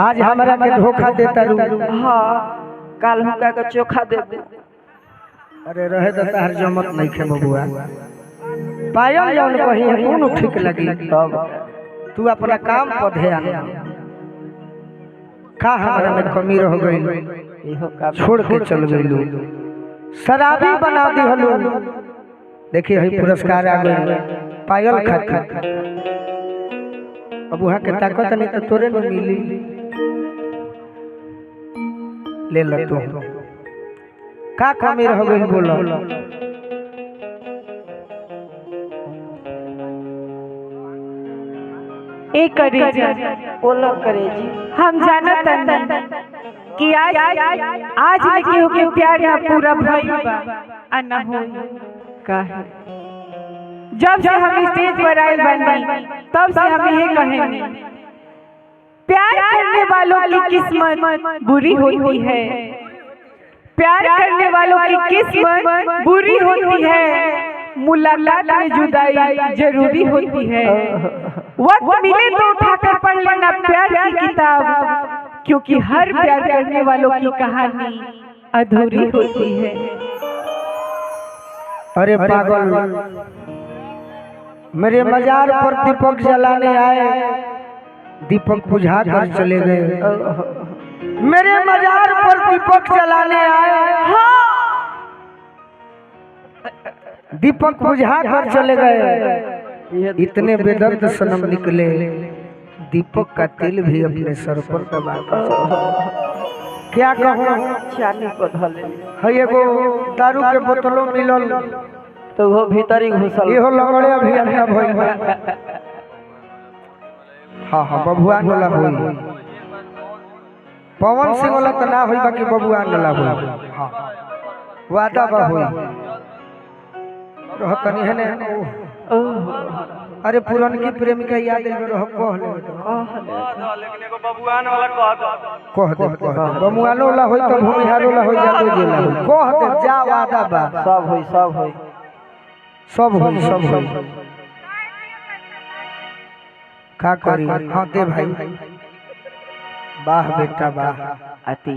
आज हमारा के धोखा देता रू। हाँ काल हुका के चोखा दे दे। अरे रहे तो तार जमत नहीं खे बबुआ। पायल जौन कहीं है कौन ठीक लगी तब तू अपना काम पर ध्यान का हमारा में कमी रह गई छोड़ के चल गई शराबी बना दी हलो। देखिए है पुरस्कार आ गए पायल खातिर। अब वहाँ के ताकत नहीं तो तोरे में मिली ले लो तू का कमी रह गई बोलो। एक करे बोलो करे जी हम जानत नहीं कि आज लेके होके प्यार ना पूरा भइल बा आ ना होई काहे। जब से हम स्टेज पर आए बनी तब से हम ये कहेंगे प्यार करने वालों की किस्मत बुरी होती है। प्यार करने वालों की किस्मत बुरी होती है। मुलाकात में जुदाई जरूरी होती है। वक्त मिले तो उठाकर पढ़ लेना प्यार की किताब क्योंकि हर प्यार करने वालों की कहानी अधूरी होती है। अरे पागल मेरे मजार पर दीपक जलाने आए दीपक बुझा कर चले गए। मेरे मजार पर दीपक जलाने आए दीपक बुझा कर चले गए। इतने बेदर्द सनम निकले दीपक का तिल भी अपने सर पर दबा क्या कहूँ चाली बदले है एगो दारू के बोतलों मिलल तो वो भीतर ही घुसल इहो लगड़े अभियंता भइल बा। हाँ हाँ बबुआ वाला होई पवन सिंह वाला तो ना होई बाकी बबुआ वाला होई। हाँ वादा बा होई रह तनी है ने। अरे पुरनकी प्रेमिका याद में रह कह लेकिन एगो बबुआन वाला कह दे बबुआन वाला होई तो भूमिहार वाला होई जादू जेला होई कह दे जा वादा बा सब होई सब होई सब होई सब होई का करी। हाँ दे भाई वाह बेटा वाह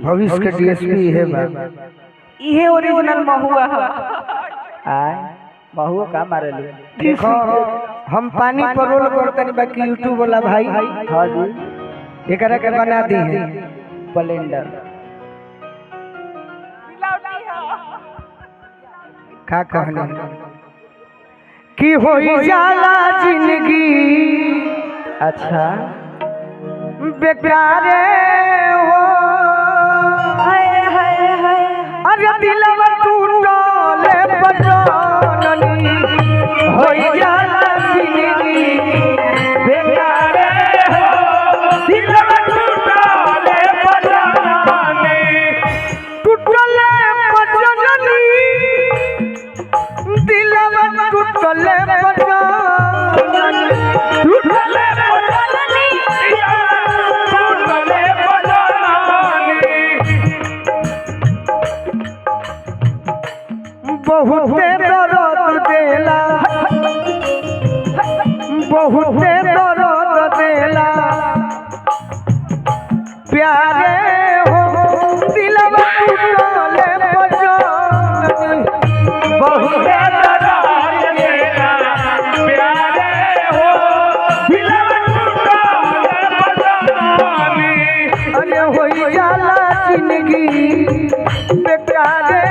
भविष्य के डीएसपी है बा इहे ओरिजिनल महुआ है। आय महुआ का मारे ले देखो हम पानी पर रोल करतनी बाकी यूट्यूब वाला भाई हां जी एकरा के बना दी है ब्लेंडर का कहना कि होई जाला जिंदगी अच्छा बेकारे हो। हाय हाय हाय अरे दिलवा टूटले बजाननी होई जाला जिंदगी बेकारे हो। दिलवा टूटले बजाननी टूटले बजाननी दिलवा टूटले बजाननी टूटले बहुते दर्द देला बहुते दर्द देला प्यारे हो दिलवा टूटले बजाननी बहुते दर्द देला प्यारे हो दिलवा टूटले बजाननी। अरे होई जाला जिंदगी बेकारे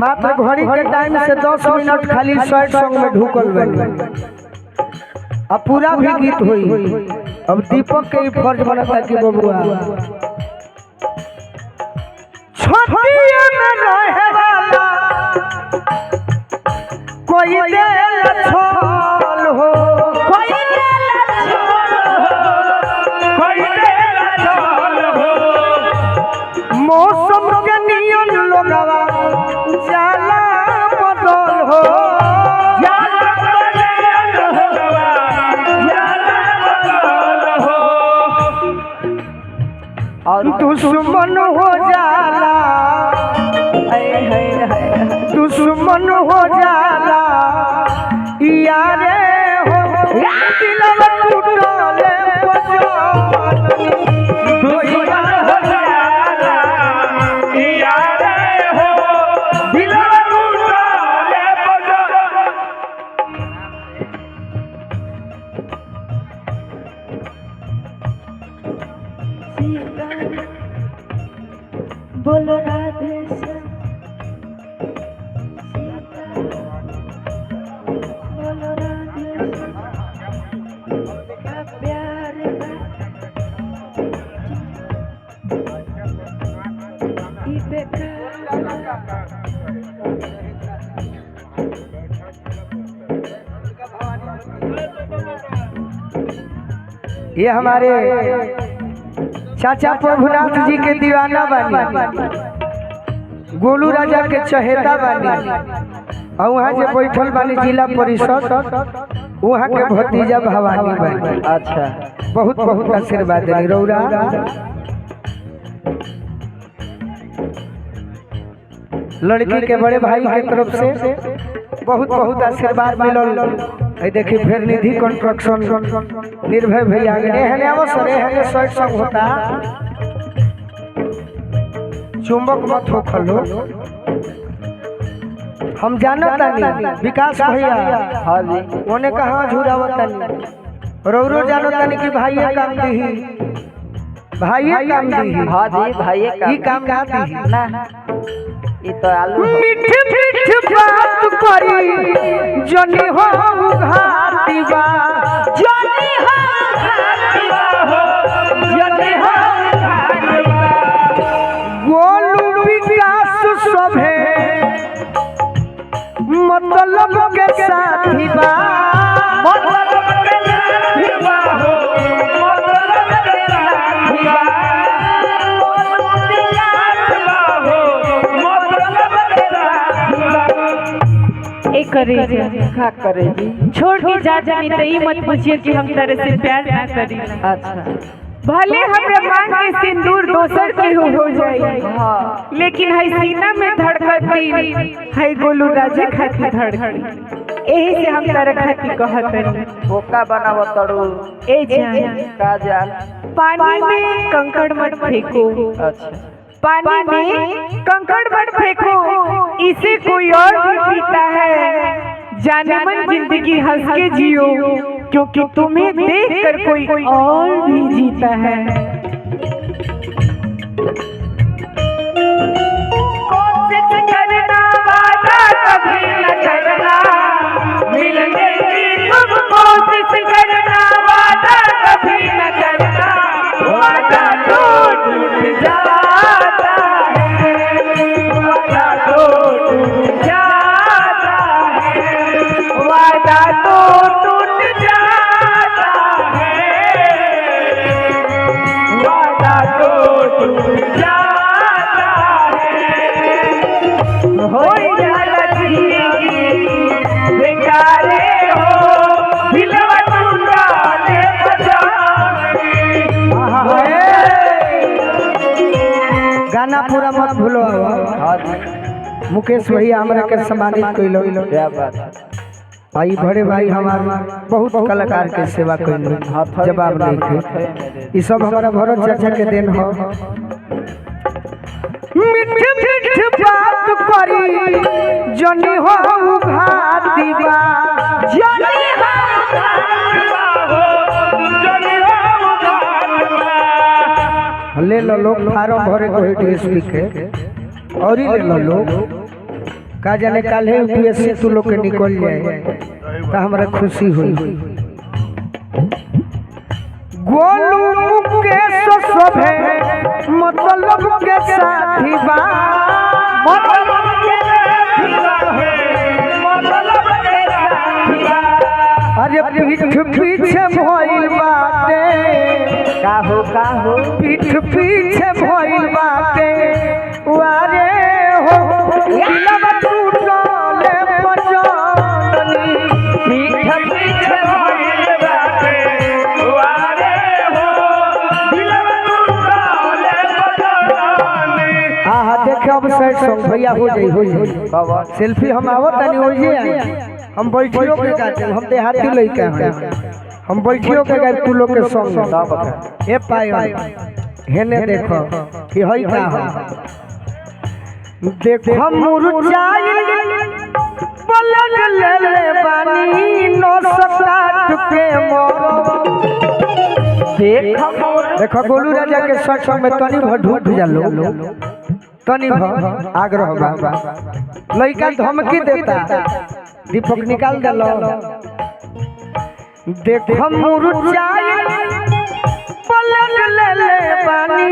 मात्र घड़ी के टाइम से 10 मिनट खाली शॉर्ट सॉन्ग में ढुकल बनी अब पूरा भी गीत हुई। अब दीपक के ही फर्ज बनता कि बबुआ छोटिया में रहे वाला कोई दिल छोल हो कोई दिल छोल हो मौसम के नियम लोगवा जाला बदल हो जाला बदल हो दुश्मन हो जाला, दुश्मन हो जाला यारे हो दिलवा टूटले पजवानी, दुश्मन हो जाला यारे हो दिलवा टूटले पजवानी। बोलो राधे श्याम, बोलो राधे श्याम, प्यार ये हमारे चाचा प्रभुनाथ जी के दीवाना बानी, गोलू राजा के चहेता बानी, और वहाँ जे बैठल बानी जिला परिषद वहाँ के भतीजा भवानी बानी। अच्छा, बहुत बहुत आशीर्वाद देनी रौरा। लड़की के बड़े भाई के तरफ से बहुत बहुत आशीर्वाद मिलल। देखिए फिर निधि कंस्ट्रक्शन निर्भय भैया एहने अवसर एहने शर्ट सब होता, चुंबक मत हो खलो। हम जानता नहीं विकास भैया हाँ जी, उन्हें कहाँ झुरावता नहीं, रौरो जानता नहीं कि भाई काम दी, भाई काम दी। हाँ जी भाई ये काम ना दी ना, ये तो आलू मीठ मीठ बात करी जनी हो घाटी बा, जनी हो घाटी बा हो, जनी हो घाटी बा। गोलू विकास सभे मतलब के साथी बा, मतलब के साथी बा हो, मतलब के साथी बा। करे क्या करे जी, छोड़ के जा जानी तो ये मत पूछिए कि हम तेरे से प्यार ना करी। अच्छा, भले हमरे मांग के सिंदूर दोसर के हो जाए, हाँ, लेकिन है सीना में धड़कती है गोलू राजा खाती धड़कती, यही से हम तेरे खाती कहत रही। बोका बनाव तड़ू ए जान का जान, पानी में कंकड़ मत फेंको, अच्छा, पानी में कंकड़ मत फेंको, इसे कोई और भी पीता है। जाने मन जिंदगी हंस के जियो, क्योंकि तुम्हें देखकर कोई और भी जीता है। कोशिश करना वादा कभी न करना, मिलने की तुम कोशिश करना वादा कभी न करना, वादा तो टूट जाता है, वादा तो टूट जाता है, वादा तो टूट जाता है, वादा तो टूट जाता है। हो जाला जिंदगी बेकारे हो, दिलवा टूटाले बजाने। गाना पूरा मत भूलो। हाँ जी, मुकेश भैया हमरा के सम्मानित कइलो, क्या बात है, भाई बड़े भाई हमारे बहुत कलाकार के सेवा कइलो, जवाब नहीं थे। ये सब हमारा भरत चाचा के देन हो। मीठ मीठ बात करी जनी हो घाटी बा, जनी हो घाटी बा हो, जनी हो घाटी बा। ले लो लोग फार्म भरे को डीएसपी के और ही ले लो लोग का जाने काले यूपीएससी तू लोग के निकल जाए तो हमारा खुशी हुई। गोलू मुकेश सभे मतलब के साथी बा, मतलब के साथी बा है, मतलब के साथी बा। अरे पीठ पीछे भइल बाटे, का हो पीठ पीछे भइल बाटे, वारे हो दिलवा टूटले बजानी, पीठ पीछे भइल बाटे, वारे हो दिलवा टूटले सैड सॉन्ग भैया हो जाई कब सेल्फी हम आवत तनी हो जाई हम बैठियो के गाते हम देहाती लइका हैं हम बैठियो के गाते तू लोग के सॉन्ग ए पायल हेने देखो कि होई का देखो मुरझाई पलक ले ले बानी नो सकाट के मोर देखो गोलू राजा के सच में तनी भर ढूंढ जालो तनी भर आग्रह बा लइका धमकी देता दीपक निकाल देलो देखो मुरझाई पलक ले ले बानी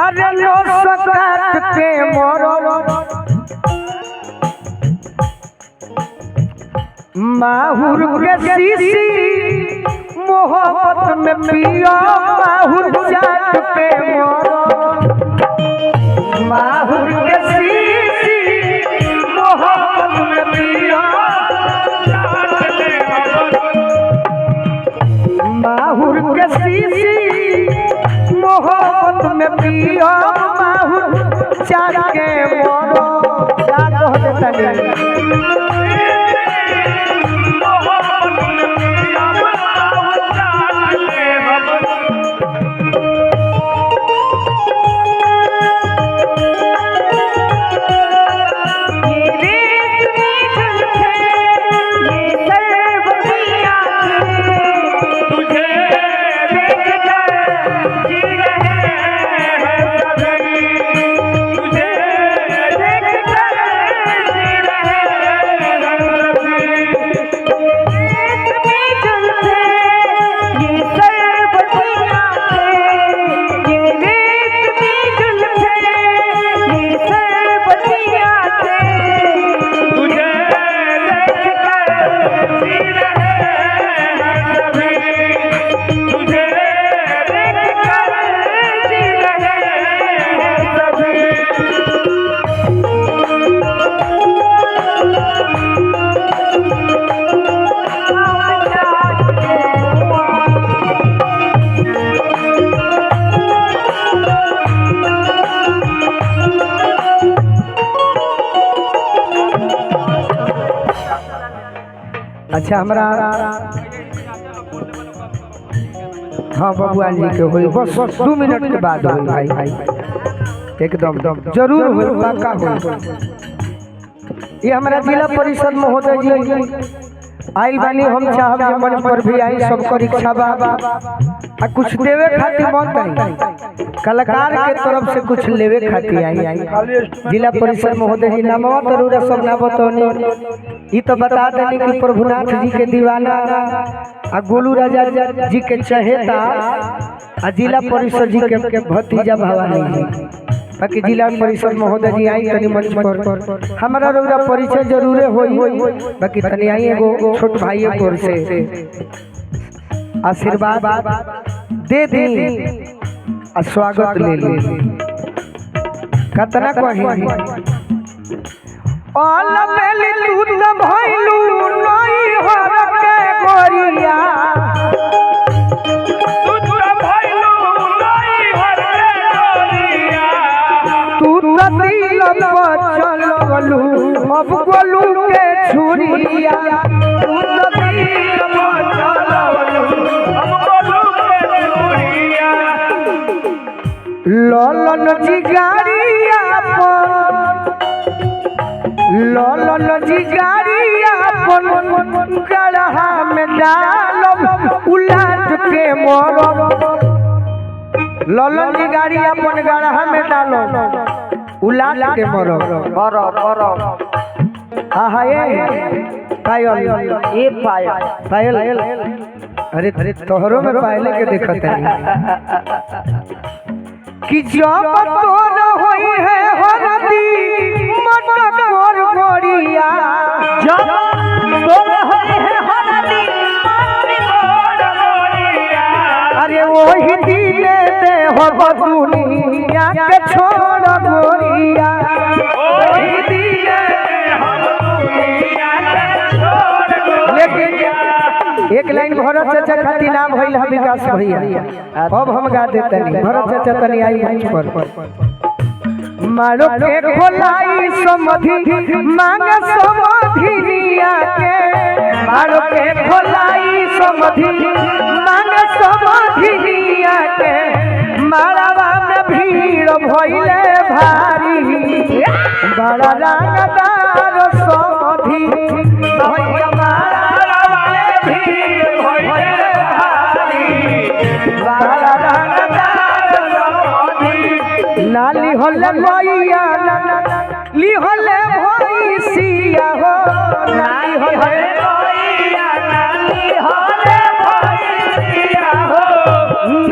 अरे नो सकाट के मोर माहुर के शीशी मोहब्बत में पिया माहुर जाट पे मोरो माहुर के शीशी मोहब्बत में पिया माहुर के शीशी मोहब्बत में पिया माहुर जाट के मोरो जाट हो देता अच्छा हमरा हाँ बबुआ जी के होई बस 2 मिनट के बाद होई भाई एकदम जरूर होई पक्का होई ये हमारा जिला परिषद महोदय जी आइल बानी हम चाहब जे मंच पर भी आई सबको इच्छा बा आ कुछ देवे खातिर मन नहीं कलाकार के तरफ से कुछ लेवे खातिर आई जिला परिषद महोदय जी नामवा तरूरा सब ना बतौनी ई तो बता देनी कि प्रभुनाथ जी के दीवाना आ गोलू राजा जी के चहेता आ जिला परिषद जी के भतीजा भवानी जी बाकी जिला परिषद महोदय जी आई तनी मंच पर हमारा रौरा परिचय जरूर होई बाकी तनी आई एगो छोट भाई कोर से आशीर्वाद दे दी आ स्वागत ले ली कतना कही ऑल मेली तू त भइलू नई हर के गोरिया तू त भइलू नई हर के गोरिया तू त दिल पर चलवलू अब गोलू के छुरिया तू त दिल पर चलवलू अब गोलू के छुरिया ललन जिगारिया ललन जिगारिया अपन गढ़ा में डालब उलाट के मोरब ललन जिगारिया अपन गढ़ा में डालब उलाट के मोरब आहा ये पायल ये पायल अरे तोहरो में पायल के देखत है कि जब तोर होई है हरदी मटक मोर गोरिया जब तोर होई है हरदी मटक मोर गोरिया अरे वही दिन दे हो दुनिया के छोड़ गोरिया वही दिन दे हो दुनिया के छोड़ गोरिया एक लाइन भरत चाचा खातिर नाम भइल है विकास भैया अब हम गा देते नहीं भरत चाचा तनी आई मंच पर मारो के खोलाई समधि मांग समधिनिया के मारो के खोलाई समधि मांग समधिनिया के मारावा में भीड़ भइले भारी बड़ा रंगदार समधि भइया मारावा में भीड़ भइले भारी बड़ा रंगदार समधि नाली होले मैया ली होले भैसिया हो नाली होले मैया नाली होले भैसिया हो